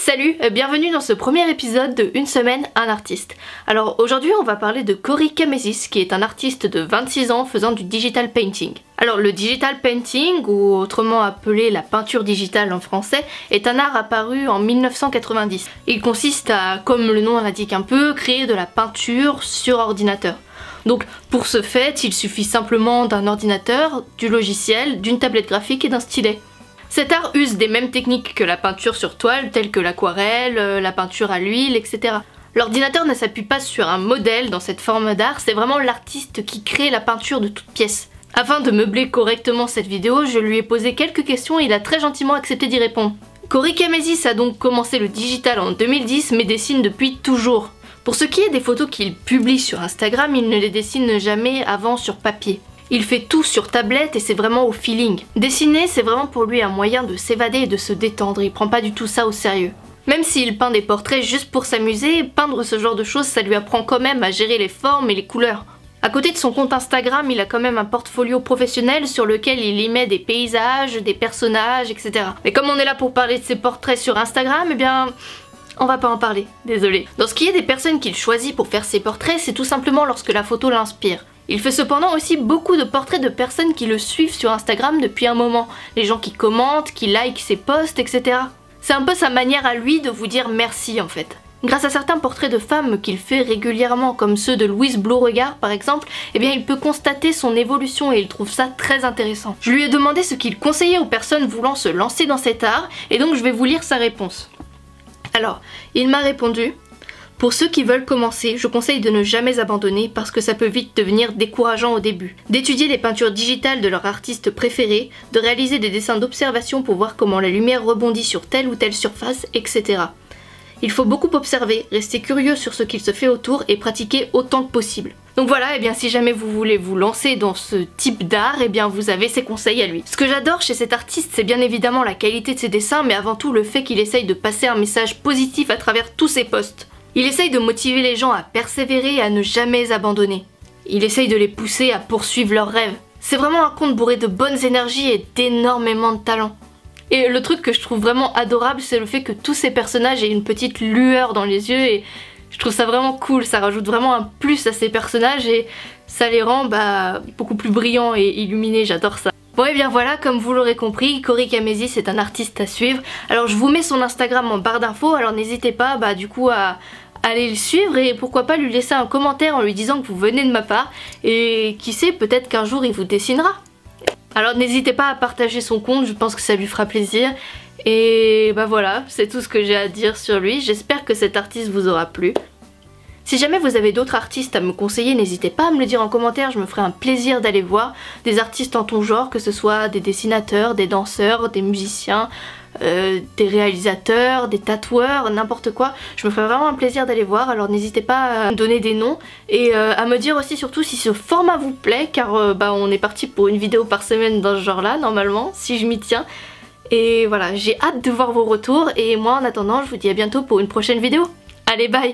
Salut, bienvenue dans ce premier épisode de Une semaine, un artiste. Alors aujourd'hui on va parler de Cory Kamesis qui est un artiste de 26 ans faisant du digital painting. Alors le digital painting, ou autrement appelé la peinture digitale en français, est un art apparu en 1990. Il consiste à, comme le nom l'indique un peu, créer de la peinture sur ordinateur. Donc pour ce fait, il suffit simplement d'un ordinateur, du logiciel, d'une tablette graphique et d'un stylet. Cet art use des mêmes techniques que la peinture sur toile, telles que l'aquarelle, la peinture à l'huile, etc. L'ordinateur ne s'appuie pas sur un modèle dans cette forme d'art, c'est vraiment l'artiste qui crée la peinture de toutes pièces. Afin de meubler correctement cette vidéo, je lui ai posé quelques questions et il a très gentiment accepté d'y répondre. Cory Kamesis a donc commencé le digital en 2010 mais dessine depuis toujours. Pour ce qui est des photos qu'il publie sur Instagram, il ne les dessine jamais avant sur papier. Il fait tout sur tablette et c'est vraiment au feeling. Dessiner, c'est vraiment pour lui un moyen de s'évader et de se détendre, il prend pas du tout ça au sérieux. Même s'il peint des portraits juste pour s'amuser, peindre ce genre de choses, ça lui apprend quand même à gérer les formes et les couleurs. À côté de son compte Instagram, il a quand même un portfolio professionnel sur lequel il y met des paysages, des personnages, etc. Mais comme on est là pour parler de ses portraits sur Instagram, eh bien... on va pas en parler, désolé. Dans ce qui est des personnes qu'il choisit pour faire ses portraits, c'est tout simplement lorsque la photo l'inspire. Il fait cependant aussi beaucoup de portraits de personnes qui le suivent sur Instagram depuis un moment. Les gens qui commentent, qui likent ses posts, etc. C'est un peu sa manière à lui de vous dire merci en fait. Grâce à certains portraits de femmes qu'il fait régulièrement, comme ceux de Louise Beauregard par exemple, eh bien il peut constater son évolution et il trouve ça très intéressant. Je lui ai demandé ce qu'il conseillait aux personnes voulant se lancer dans cet art, et donc je vais vous lire sa réponse. Alors, il m'a répondu: pour ceux qui veulent commencer, je conseille de ne jamais abandonner parce que ça peut vite devenir décourageant au début. D'étudier les peintures digitales de leur artiste préféré, de réaliser des dessins d'observation pour voir comment la lumière rebondit sur telle ou telle surface, etc. Il faut beaucoup observer, rester curieux sur ce qu'il se fait autour et pratiquer autant que possible. Donc voilà, et bien si jamais vous voulez vous lancer dans ce type d'art, et bien vous avez ses conseils à lui. Ce que j'adore chez cet artiste, c'est bien évidemment la qualité de ses dessins, mais avant tout le fait qu'il essaye de passer un message positif à travers tous ses posts. Il essaye de motiver les gens à persévérer et à ne jamais abandonner. Il essaye de les pousser à poursuivre leurs rêves. C'est vraiment un conte bourré de bonnes énergies et d'énormément de talent. Et le truc que je trouve vraiment adorable, c'est le fait que tous ces personnages aient une petite lueur dans les yeux, et je trouve ça vraiment cool, ça rajoute vraiment un plus à ces personnages et ça les rend beaucoup plus brillants et illuminés, j'adore ça. Bon et bien voilà, comme vous l'aurez compris, Cory Kamesis est un artiste à suivre. Alors je vous mets son Instagram en barre d'infos, alors n'hésitez pas du coup à aller le suivre et pourquoi pas lui laisser un commentaire en lui disant que vous venez de ma part, et qui sait, peut-être qu'un jour il vous dessinera. Alors n'hésitez pas à partager son compte, je pense que ça lui fera plaisir. Et voilà, c'est tout ce que j'ai à dire sur lui, j'espère que cet artiste vous aura plu. Si jamais vous avez d'autres artistes à me conseiller, n'hésitez pas à me le dire en commentaire, je me ferai un plaisir d'aller voir des artistes en tout genre, que ce soit des dessinateurs, des danseurs, des musiciens, des réalisateurs, des tatoueurs, n'importe quoi. Je me ferai vraiment un plaisir d'aller voir, alors n'hésitez pas à me donner des noms et à me dire aussi surtout si ce format vous plaît, car on est parti pour une vidéo par semaine dans ce genre là normalement, si je m'y tiens. Et voilà, j'ai hâte de voir vos retours et moi en attendant je vous dis à bientôt pour une prochaine vidéo. Allez, bye!